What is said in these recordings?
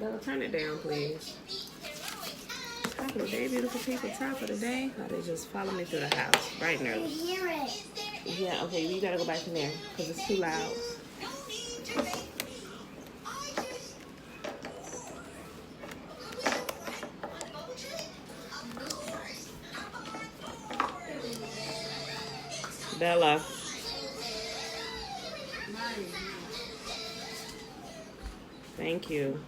Bella, turn it down, please. Top of the day, beautiful people. Top of the day. Oh, they just follow me through the house. Bright and early. Hear it. Yeah, okay, you gotta go back in there because it's too loud. Bella. Thank you.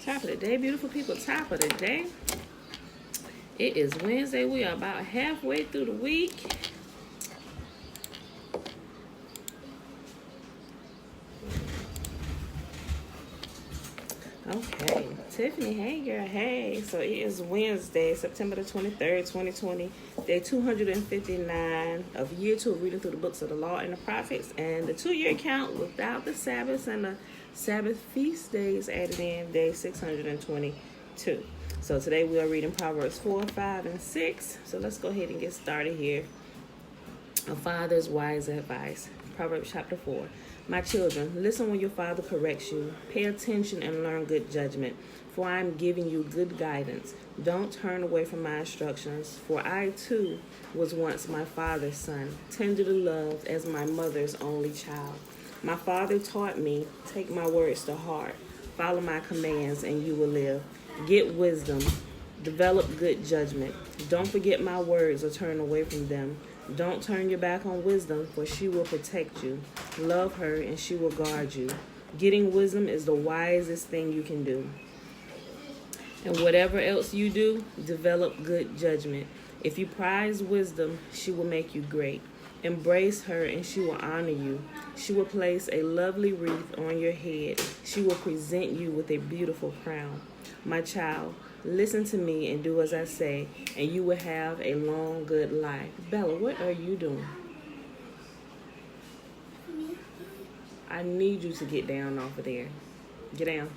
Top of the day, beautiful people. Top of the day. It is Wednesday. We are about halfway through the week. Okay, Tiffany, hey girl, hey. So it is Wednesday, September the 23rd, 2020, day 259 of year 2 of reading through the books of the law and the prophets, and the 2-year count without the Sabbaths and the Sabbath feast days added in, day 622. So today we are reading Proverbs 4, 5, and 6. So let's go ahead and get started here. A father's wise advice. Proverbs chapter 4. My children, listen when your father corrects you. Pay attention and learn good judgment, for I am giving you good guidance. Don't turn away from my instructions, for I too was once my father's son, tenderly loved as my mother's only child. My father taught me, take my words to heart, follow my commands, and you will live. Get wisdom, develop good judgment. Don't forget my words or turn away from them. Don't turn your back on wisdom, for she will protect you. Love her, and she will guard you. Getting wisdom is the wisest thing you can do. And whatever else you do, develop good judgment. If you prize wisdom, she will make you great. Embrace her, and she will honor you. She will place a lovely wreath on your head. She will present you with a beautiful crown. My child, listen to me and do as I say, and you will have a long, good life. Bella, what are you doing? I need you to get down off of there. Get down.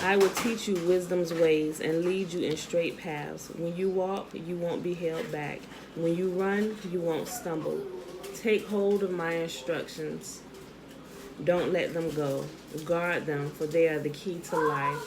I will teach you wisdom's ways and lead you in straight paths. When you walk, you won't be held back. When you run, you won't stumble. Take hold of my instructions. Don't let them go. Guard them, for they are the key to life.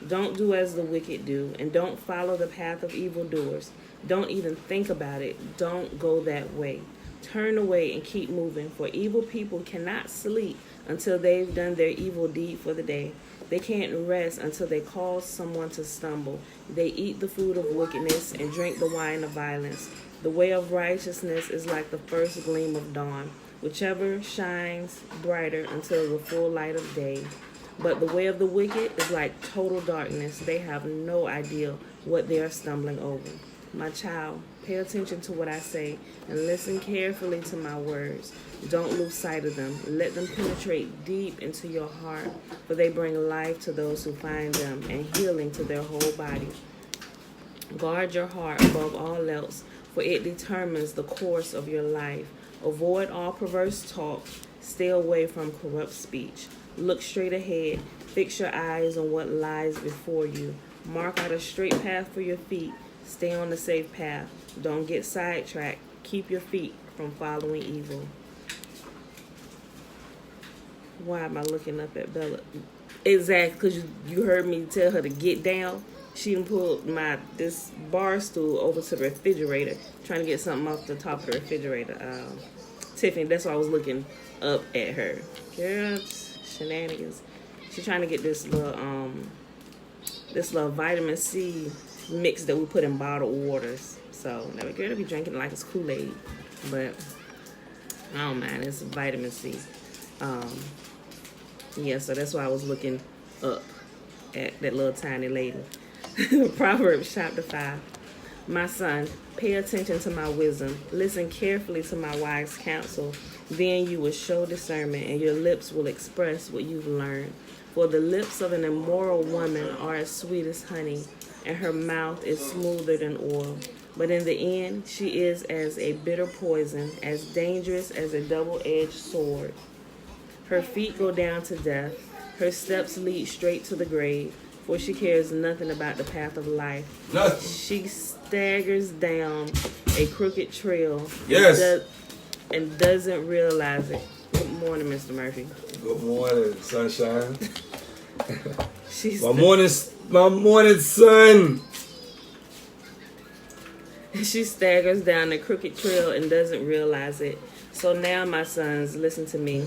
Don't do as the wicked do, and don't follow the path of evildoers. Don't even think about it. Don't go that way. Turn away and keep moving, for evil people cannot sleep until they've done their evil deed for the day. They can't rest until they cause someone to stumble. They eat the food of wickedness and drink the wine of violence. The way of righteousness is like the first gleam of dawn, whichever shines brighter until the full light of day. But the way of the wicked is like total darkness. They have no idea what they are stumbling over. My child, pay attention to what I say and listen carefully to my words. Don't lose sight of them. Let them penetrate deep into your heart, for they bring life to those who find them and healing to their whole body. Guard your heart above all else, for it determines the course of your life. Avoid all perverse talk. Stay away from corrupt speech. Look straight ahead. Fix your eyes on what lies before you. Mark out a straight path for your feet. Stay on the safe path. Don't get sidetracked. Keep your feet from following evil. Why am I looking up at Bella? Exactly, because you heard me tell her to get down. She done pulled this bar stool over to the refrigerator, trying to get something off the top of the refrigerator. Tiffany, that's why I was looking up at her. Girl, shenanigans. She's trying to get this little vitamin C mix that we put in bottled waters. So now girl be drinking it like it's Kool-Aid, but I don't mind. It's vitamin C. Yeah, so that's why I was looking up at that little tiny lady. Proverbs chapter 5. My son, pay attention to my wisdom. Listen carefully to my wise counsel. Then you will show discernment, and your lips will express what you've learned. For the lips of an immoral woman are as sweet as honey, and her mouth is smoother than oil. But in the end, she is as a bitter poison, as dangerous as a double-edged sword. Her feet go down to death. Her steps lead straight to the grave. for she cares nothing about the path of life. Nothing. She staggers down a crooked trail Yes. and doesn't realize it. Good morning, Mr. Murphy. Good morning, sunshine. She's My morning sun. She staggers down the crooked trail and doesn't realize it. So now, my sons, listen to me.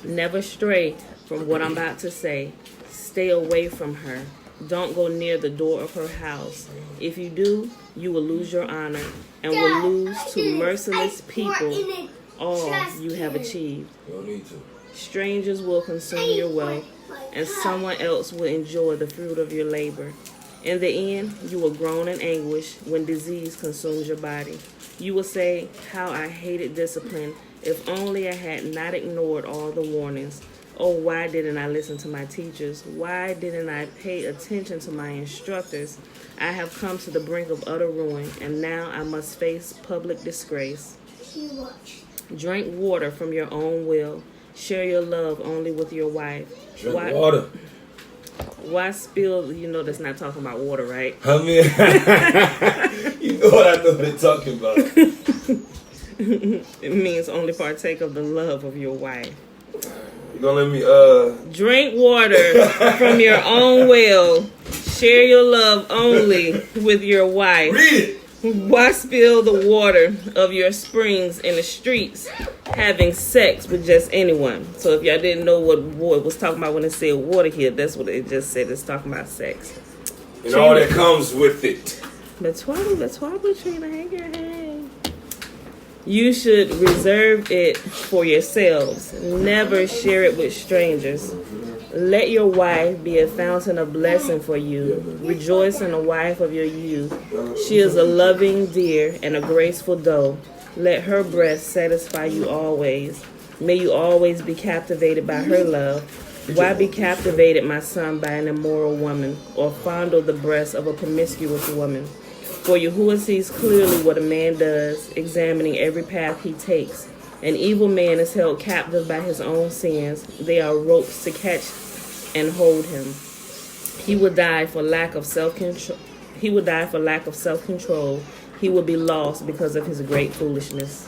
Never stray from what I'm about to say. Stay away from her. Don't go near the door of her house. If you do, you will lose your honor and will lose to merciless people all you have achieved. You don't need to. Strangers will consume your wealth, and someone else will enjoy the fruit of your labor. In the end, you will groan in anguish when disease consumes your body. You will say, how I hated discipline. If only I had not ignored all the warnings. Oh, why didn't I listen to my teachers? Why didn't I pay attention to my instructors? I have come to the brink of utter ruin, and now I must face public disgrace. Drink water from your own will. Share your love only with your wife. Drink water. Why spill? You know that's not talking about water, right? I mean, you know what I know they're talking about. It means only partake of the love of your wife. You gonna let me Drink water from your own well. Share your love only with your wife. read it? Why spill the water of your springs in the streets, having sex with just anyone? So if y'all didn't know what it was talking about when it said water here, that's what it just said. It's talking about sex. And all that comes with it. That's why we're trying to hang your head. You should reserve it for yourselves. Never share it with strangers. Let your wife be a fountain of blessing for you. Rejoice in the wife of your youth. She is a loving deer and a graceful doe. Let her breast satisfy you always. May you always be captivated by her love. Why be captivated, my son, by an immoral woman, or fondle the breast of a promiscuous woman? For Yahuwah sees clearly what a man does, examining every path he takes. An evil man is held captive by his own sins. They are ropes to catch and hold him. He will die for lack of self-control. He will be lost because of his great foolishness.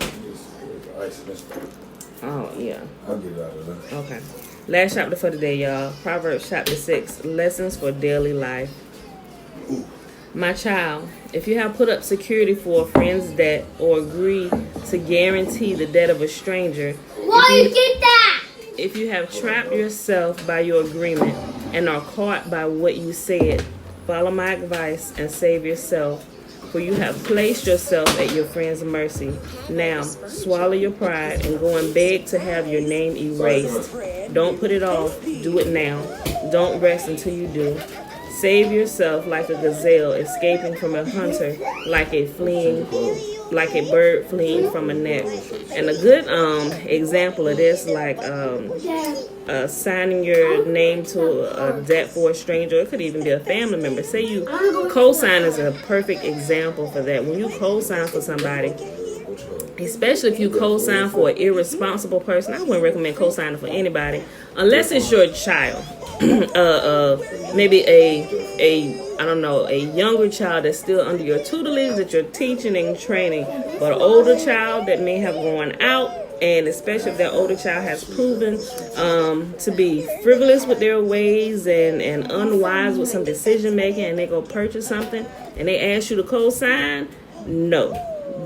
Oh, yeah. I'll get it out of there. Okay. Last chapter for today, y'all. Proverbs chapter 6. Lessons for daily life. My child, if you have put up security for a friend's debt or agree to guarantee the debt of a stranger, Why you get that? if you have trapped yourself by your agreement and are caught by what you said, follow my advice and save yourself, for you have placed yourself at your friend's mercy. Now, swallow your pride and go and beg to have your name erased. Don't put it off. Do it now. Don't rest until you do. Save yourself like a gazelle escaping from a hunter, like a bird fleeing from a net. And a good example of this, like signing your name to a debt for a stranger. It could even be a family member. Say you co-sign is a perfect example for that. When you co-sign for somebody, especially if you co-sign for an irresponsible person, I wouldn't recommend co-signing for anybody unless it's your child. Maybe a younger child that's still under your tutelage that you're teaching and training, but an older child that may have gone out, and especially if that older child has proven to be frivolous with their ways and unwise with some decision making, and they go purchase something and they ask you to co-sign, no,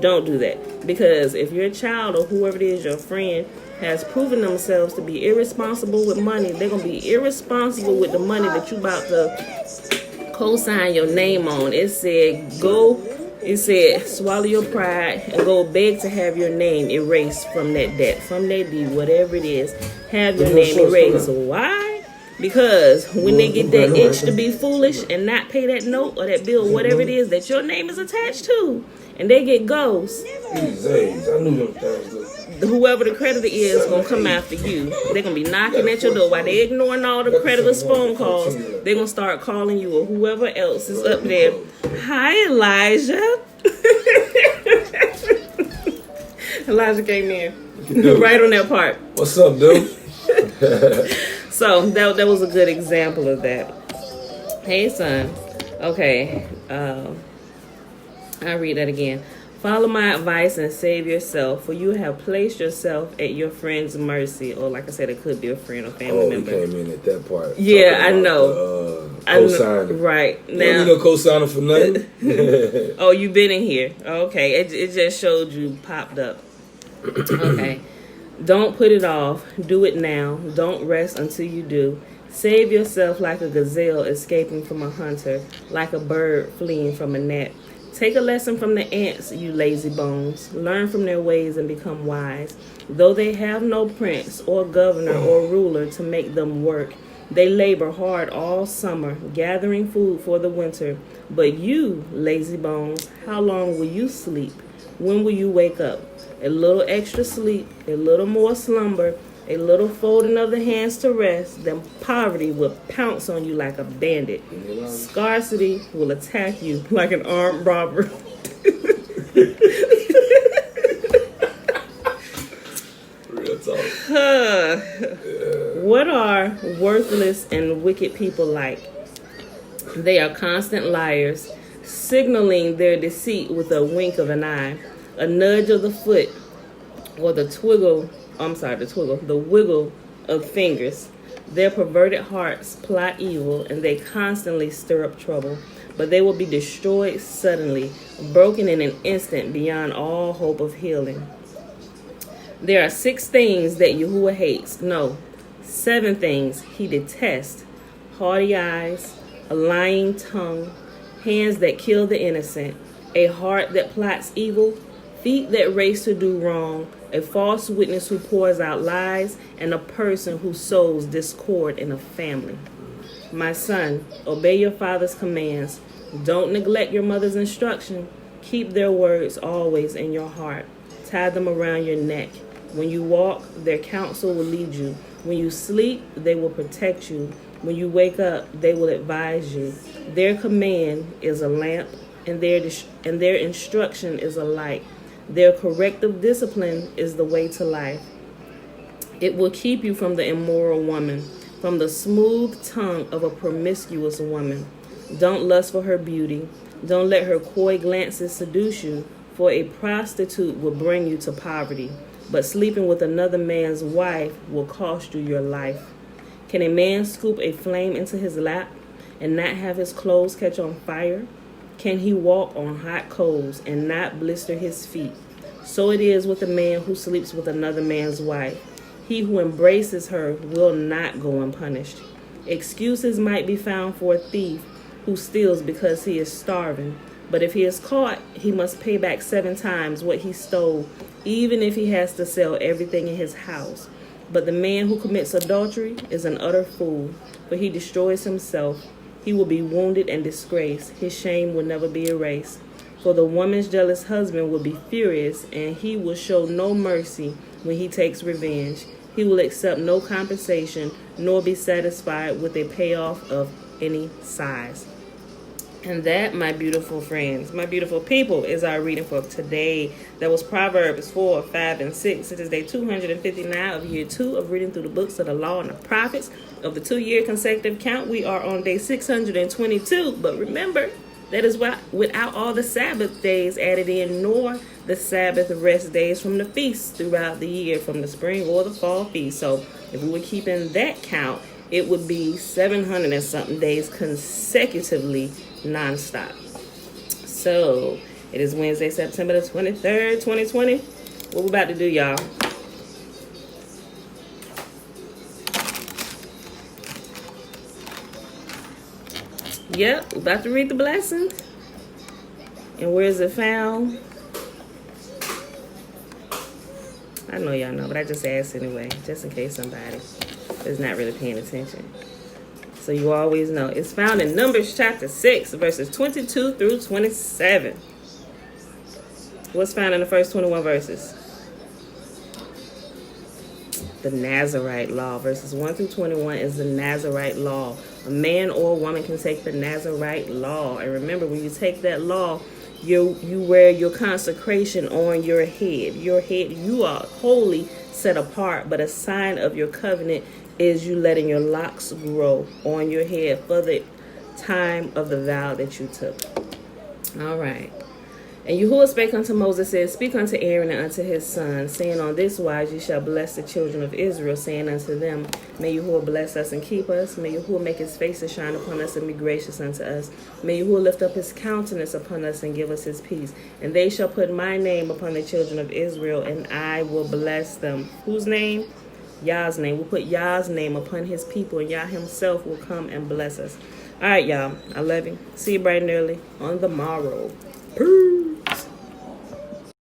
don't do that. Because if your child or whoever it is, your friend, has proven themselves to be irresponsible with money, they're going to be irresponsible with the money that you about to co-sign your name on. It said swallow your pride and go beg to have your name erased from that debt, from that deed, whatever it is. Have your name erased. Why? Because when they get that itch to be foolish and not pay that note or that bill, whatever it is that your name is attached to, and they get ghosts, whoever the creditor is going to come after you. They're going to be knocking at your door while they're ignoring all the creditor's phone calls. They're going to start calling you or whoever else is up there. Hi, Elijah. Elijah came in right on that part. What's up, dude? So that was a good example of that. Hey, son. Okay. I'll read that again. Follow my advice and save yourself, for you have placed yourself at your friend's mercy. Or, like I said, it could be a friend or family member. Oh, we came in at that part. Yeah, I Talking know. about the, co-signer. Right. You don't need no co-signer for nothing. Oh, you been in here. Okay. It just showed you popped up. Okay. Don't put it off. Do it now. Don't rest until you do. Save yourself like a gazelle escaping from a hunter, like a bird fleeing from a net. Take a lesson from the ants, you lazy bones. Learn from their ways and become wise. Though they have no prince or governor or ruler to make them work, they labor hard all summer, gathering food for the winter. But you, lazy bones, how long will you sleep? When will you wake up? A little extra sleep, a little more slumber, a little folding of the hands to rest, then poverty will pounce on you like a bandit. Scarcity will attack you like an armed robber. Real talk. What are worthless and wicked people like? They are constant liars, signaling their deceit with a wink of an eye, a nudge of the foot, or the wiggle of fingers. Their perverted hearts plot evil, and they constantly stir up trouble. But they will be destroyed suddenly, broken in an instant beyond all hope of healing. There are 6 things that Yahuwah hates. No, 7 things he detests. Haughty eyes, a lying tongue, hands that kill the innocent, a heart that plots evil, feet that race to do wrong, a false witness who pours out lies, and a person who sows discord in a family. My son, obey your father's commands. Don't neglect your mother's instruction. Keep their words always in your heart. Tie them around your neck. When you walk, their counsel will lead you. When you sleep, they will protect you. When you wake up, they will advise you. Their command is a lamp, and their instruction is a light. Their corrective discipline is the way to life. It will keep you from the immoral woman, from the smooth tongue of a promiscuous woman. Don't lust for her beauty. Don't let her coy glances seduce you, for a prostitute will bring you to poverty, but sleeping with another man's wife will cost you your life. Can a man scoop a flame into his lap and not have his clothes catch on fire? Can he walk on hot coals and not blister his feet? So it is with a man who sleeps with another man's wife. He who embraces her will not go unpunished. Excuses might be found for a thief who steals because he is starving. But if he is caught, he must pay back 7 times what he stole, even if he has to sell everything in his house. But the man who commits adultery is an utter fool, for he destroys himself. He will be wounded and disgraced. His shame will never be erased. For the woman's jealous husband will be furious, and he will show no mercy when he takes revenge. He will accept no compensation, nor be satisfied with a payoff of any size. And that, my beautiful friends, my beautiful people, is our reading for today. That was Proverbs 4, 5, and 6. It is day 259 of year 2 of reading through the books of the law and the prophets. Of the 2-year consecutive count, we are on day 622. But remember, that is without all the Sabbath days added in, nor the Sabbath rest days from the feasts throughout the year, from the spring or the fall feast. So if we were keeping that count, it would be 700 and something days consecutively nonstop. So it is Wednesday, September the 23rd, 2020. What we about to do, y'all? Yep, we're about to read the blessing. And where is it found? I know y'all know, but I just asked anyway, just in case somebody is not really paying attention. So you always know. It's found in Numbers chapter 6, verses 22 through 27. What's found in the first 21 verses? The Nazarite law. Verses 1 through 21 is the Nazarite law. A man or a woman can take the Nazarite law. And remember, when you take that law, you wear your consecration on your head. Your head, you are wholly set apart, but a sign of your covenant is you letting your locks grow on your head for the time of the vow that you took. All right. And Yahuwah spake unto Moses, said, Speak unto Aaron and unto his sons, saying, On this wise ye shall bless the children of Israel, saying unto them, May Yahuwah bless us and keep us. May Yahuwah make his face to shine upon us and be gracious unto us. May Yahuwah lift up his countenance upon us and give us his peace. And they shall put my name upon the children of Israel, and I will bless them. Whose name? Yah's name. We'll put Yah's name upon his people, and Yah himself will come and bless us. All right, y'all. I love you. See you bright and early on the morrow. Peace.